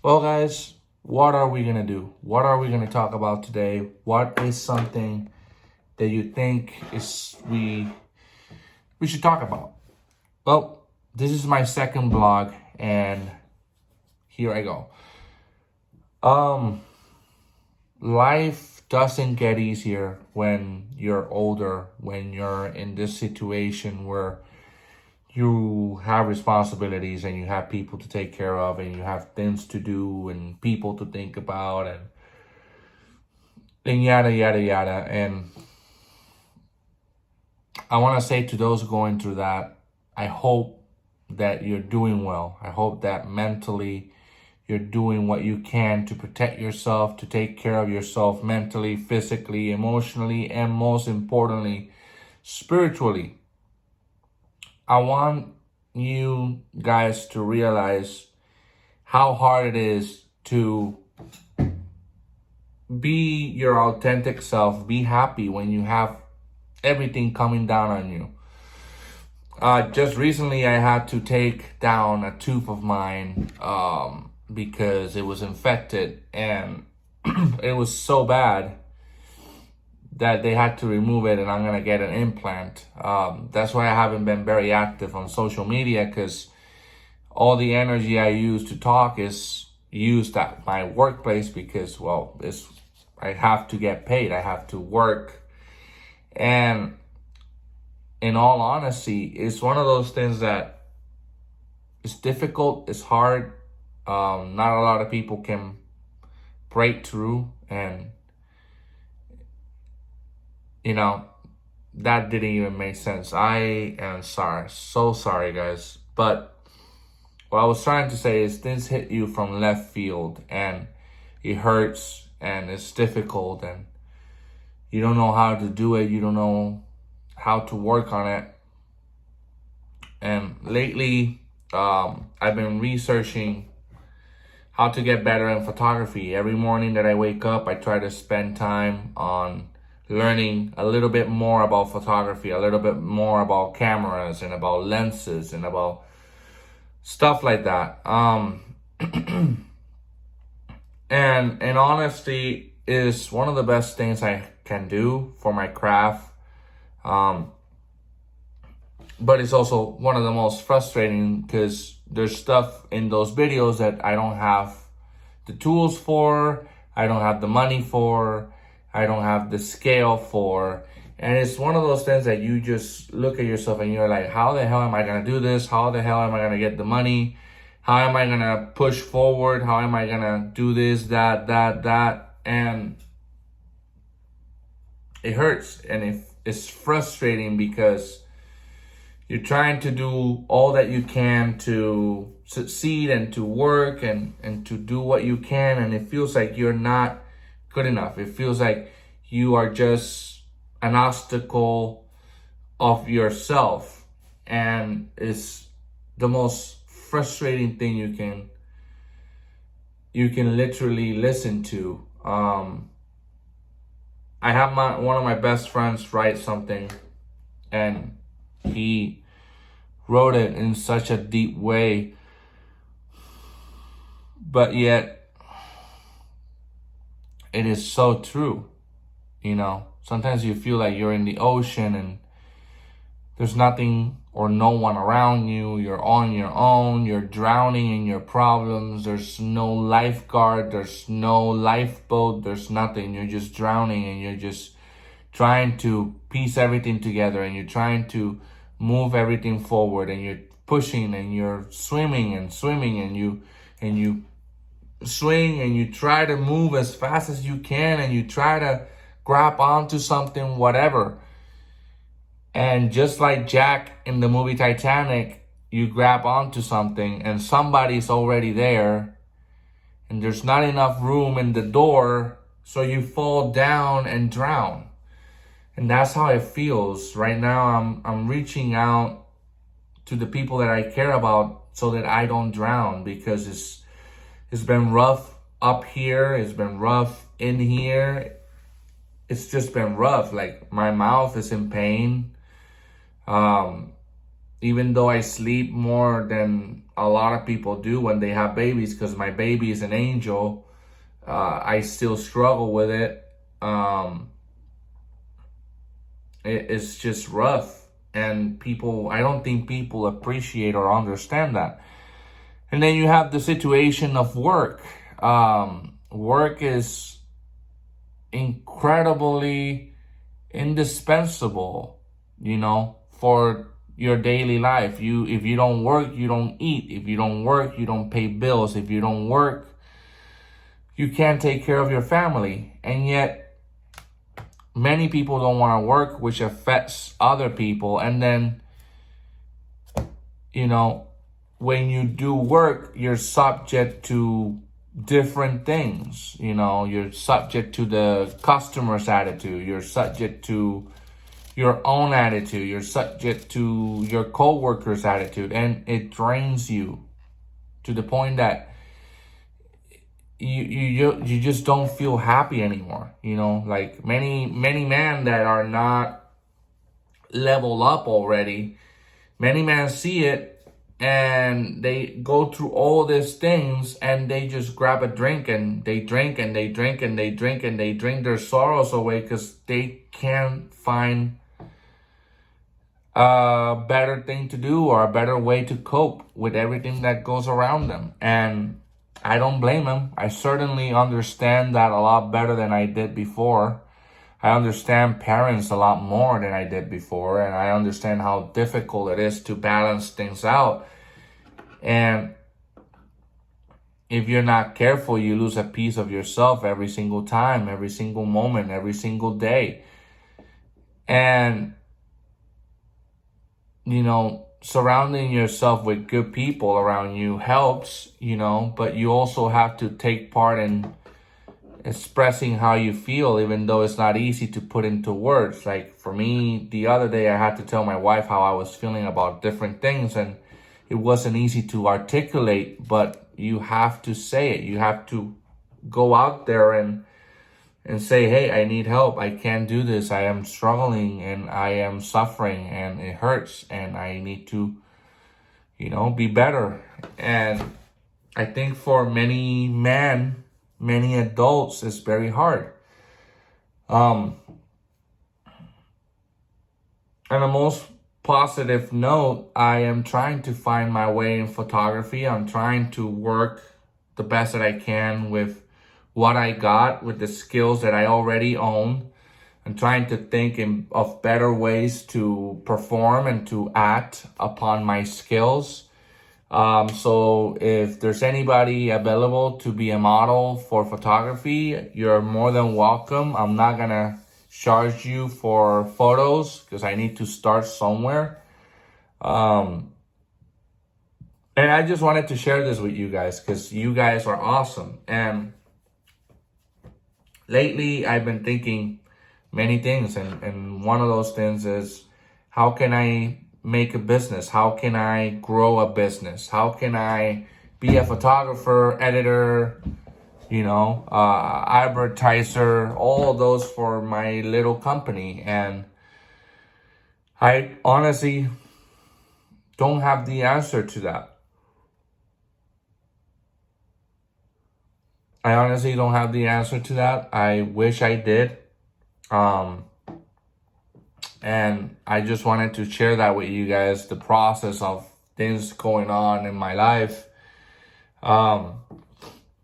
Well, guys, what are we going to do? What are we going to talk about today? What is something that you think is we should talk about? Well, this is my second blog and here I go. Um Life doesn't get easier when you're older, when you're in this situation where you have responsibilities and you have people to take care of and you have things to do and people to think about and yada yada yada. And I want to say to those going through that, I hope that you're doing well. I hope that mentally you're doing what you can to protect yourself, to take care of yourself mentally, physically, emotionally, and most importantly, spiritually. I want you guys to realize how hard it is to be your authentic self, be happy when you have everything coming down on you. Just recently, I had to take down a tooth of mine because it was infected and it was so bad that they had to remove it, and I'm gonna get an implant. That's why I haven't been very active on social media, because all the energy I use to talk is used at my workplace because, well, I have to get paid. I have to work. And in all honesty, it's one of those things that it's difficult, it's hard. Not a lot of people can break through, and that didn't even make sense. I am sorry, so sorry, guys. But what I was trying to say is things hit you from left field and it hurts and it's difficult and you don't know how to do it. You don't know how to work on it. And lately, I've been researching how to get better in photography. Every morning that I wake up, I try to spend time on learning a little bit more about photography, a little bit more about cameras and about lenses and about stuff like that. And in honesty, is one of the best things I can do for my craft. But it's also one of the most frustrating because there's stuff in those videos that I don't have the tools for, I don't have the money for, I don't have the scale for. And it's one of those things that you just look at yourself and you're like, how the hell am I going to do this? How the hell am I going to get the money? How am I going to push forward? How am I going to do this, that? And it hurts and it's frustrating because you're trying to do all that you can to succeed and to work and to do what you can. And it feels like you're not good enough. It feels like you are just an obstacle of yourself. And it's the most frustrating thing you can literally listen to. I have one of my best friends write something, and he wrote it in such a deep way, but yet it is so true. Sometimes you feel like you're in the ocean and there's nothing or no one around you. You're on your own. You're drowning in your problems. There's no lifeguard. There's no lifeboat. There's nothing. You're just drowning and you're just trying to piece everything together and you're trying to move everything forward and you're pushing and you're swimming and you swing and you try to move as fast as you can and you try to grab onto something, whatever. And just like Jack in the movie Titanic, you grab onto something and somebody's already there and there's not enough room in the door, so you fall down and drown. And that's how it feels right now. I'm reaching out to the people that I care about so that I don't drown, because it's been rough up here. It's been rough in here. It's just been rough. Like, my mouth is in pain. even though I sleep more than a lot of people do when they have babies, because my baby is an angel, I still struggle with it. It's just rough. And I don't think people appreciate or understand that. And then you have the situation of work. Work is incredibly indispensable, for your daily life. If you don't work, you don't eat. If you don't work, you don't pay bills. If you don't work, you can't take care of your family. And yet, many people don't want to work, which affects other people. And then, when you do work, you're subject to different things. You're subject to the customer's attitude. You're subject to your own attitude. You're subject to your coworker's attitude. And it drains you to the point that you just don't feel happy anymore. Like many men that are not level up already, many men see it and they go through all these things and they just grab a drink and they drink and they drink and they drink and they drink their sorrows away because they can't find a better thing to do or a better way to cope with everything that goes around them. And I don't blame them. I certainly understand that a lot better than I did before. I understand parents a lot more than I did before, and I understand how difficult it is to balance things out. And if you're not careful, you lose a piece of yourself every single time, every single moment, every single day. And, surrounding yourself with good people around you helps, but you also have to take part in expressing how you feel, even though it's not easy to put into words. Like for me, the other day, I had to tell my wife how I was feeling about different things, and it wasn't easy to articulate, but you have to say it. You have to go out there and say, hey, I need help. I can't do this. I am struggling and I am suffering and it hurts and I need to, be better. And I think for many men, many adults, it's very hard. On the most positive note, I am trying to find my way in photography. I'm trying to work the best that I can with what I got, with the skills that I already own. I'm trying to think of better ways to perform and to act upon my skills. So if there's anybody available to be a model for photography, you're more than welcome. I'm not gonna charge you for photos because I need to start somewhere. And I just wanted to share this with you guys because you guys are awesome. And lately, I've been thinking many things, and one of those things is, how can I make a business? How can I grow a business? How can I be a photographer, editor, advertiser, all of those for my little company? And I honestly don't have the answer to that. I honestly don't have the answer to that. I wish I did. And I just wanted to share that with you guys, the process of things going on in my life. I'm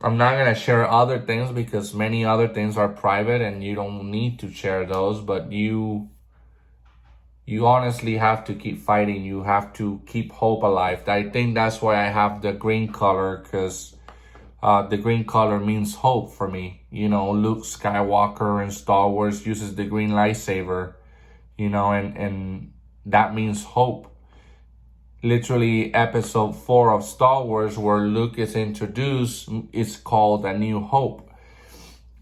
not going to share other things because many other things are private and you don't need to share those, but you honestly have to keep fighting. You have to keep hope alive. I think that's why I have the green color, because the green color means hope for me. Luke Skywalker in Star Wars uses the green lightsaber, and that means hope. Literally, episode 4 of Star Wars, where Luke is introduced, is called A New Hope.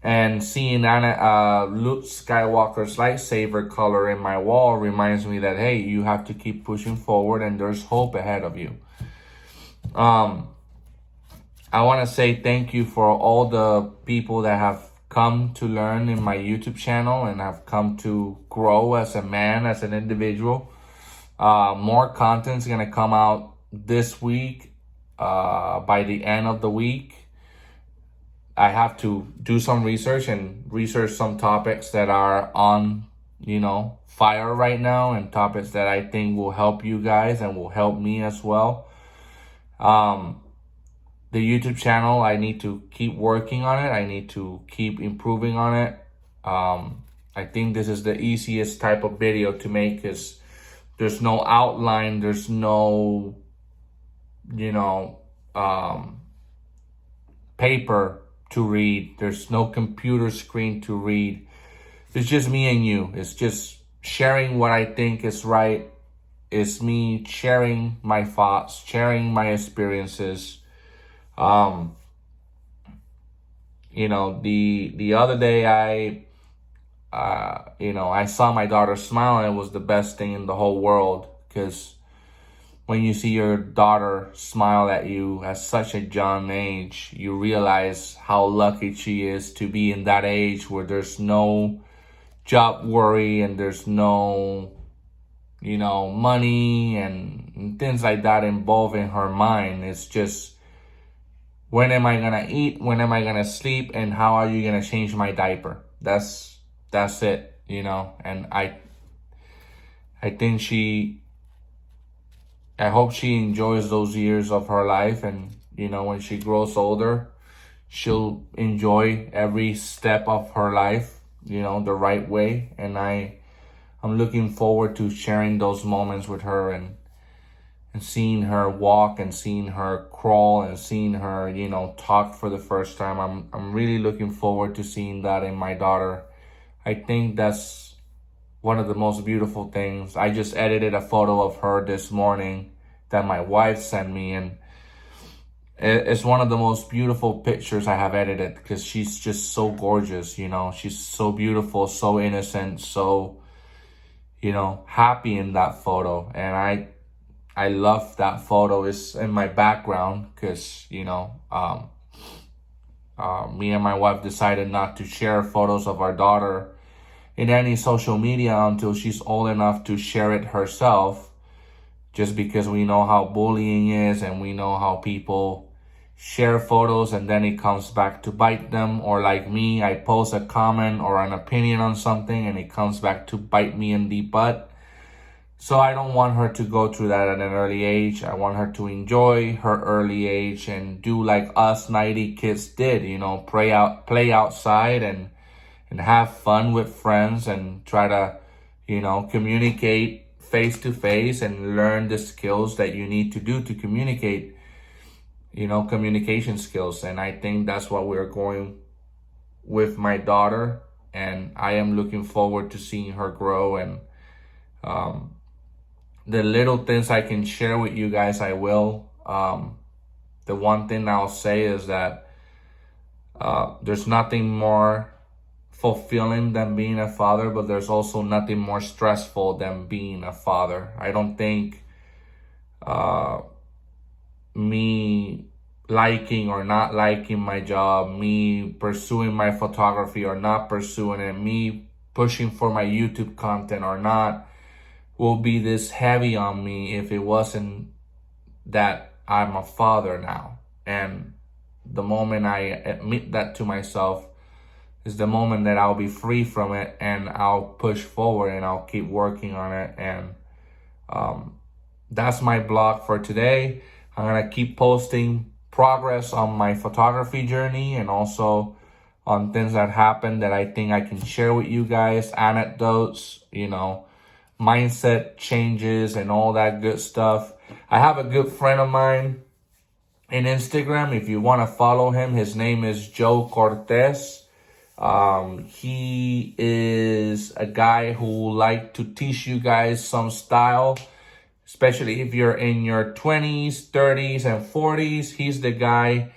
And seeing Luke Skywalker's lightsaber color in my wall reminds me that, hey, you have to keep pushing forward and there's hope ahead of you. I want to say thank you for all the people that have come to learn in my YouTube channel and have come to grow as a man, as an individual. More content's gonna come out this week. By the end of the week, I have to do some research and research some topics that are on, fire right now, and topics that I think will help you guys and will help me as well. The YouTube channel, I need to keep working on it. I need to keep improving on it. I think this is the easiest type of video to make, because there's no outline, there's no, paper to read, there's no computer screen to read. It's just me and you. It's just sharing what I think is right. It's me sharing my thoughts, sharing my experiences. The other day I saw my daughter smile, and it was the best thing in the whole world, because when you see your daughter smile at you at such a young age, you realize how lucky she is to be in that age where there's no job worry and there's no, money and things like that involved in her mind. It's just, when am I gonna eat? When am I gonna sleep? And how are you gonna change my diaper? That's it, and I think I hope she enjoys those years of her life, and when she grows older, she'll enjoy every step of her life, the right way. And I'm looking forward to sharing those moments with her, and seeing her walk, and seeing her crawl, and seeing her, talk for the first time. I'm really looking forward to seeing that in my daughter. I think that's one of the most beautiful things. I just edited a photo of her this morning that my wife sent me, and it's one of the most beautiful pictures I have edited, because she's just so gorgeous, she's so beautiful, so innocent, so, happy in that photo. And I love that photo. It's in my background because, me and my wife decided not to share photos of our daughter in any social media until she's old enough to share it herself, just because we know how bullying is, and we know how people share photos and then it comes back to bite them. Or like me, I post a comment or an opinion on something and it comes back to bite me in the butt. So I don't want her to go through that at an early age. I want her to enjoy her early age and do like us 90 kids did, play outside and have fun with friends, and try to, communicate face to face and learn the skills that you need to do to communicate, communication skills. And I think that's what we're going with my daughter, and I am looking forward to seeing her grow. And the little things I can share with you guys, I will. The one thing I'll say is that there's nothing more fulfilling than being a father, but there's also nothing more stressful than being a father. I don't think me liking or not liking my job, me pursuing my photography or not pursuing it, me pushing for my YouTube content or not, will be this heavy on me if it wasn't that I'm a father now. And the moment I admit that to myself is the moment that I'll be free from it, and I'll push forward and I'll keep working on it. And that's my blog for today. I'm gonna keep posting progress on my photography journey, and also on things that happen that I think I can share with you guys, anecdotes, mindset changes and all that good stuff. I have a good friend of mine in Instagram. If you want to follow him, his name is Joe Cortez. He is a guy who like to teach you guys some style, especially if you're in your 20s, 30s, and 40s. He's the guy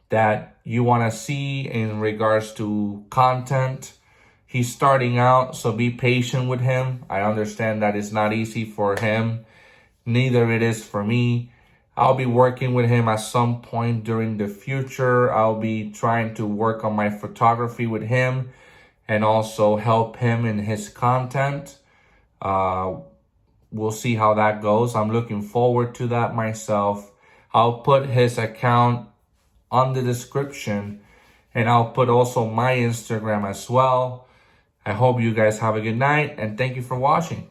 that you want to see in regards to content. He's starting out, so be patient with him. I understand that it's not easy for him. Neither it is for me. I'll be working with him at some point during the future. I'll be trying to work on my photography with him and also help him in his content. we'll see how that goes. I'm looking forward to that myself. I'll put his account on the description, and I'll put also my Instagram as well. I hope you guys have a good night, and thank you for watching.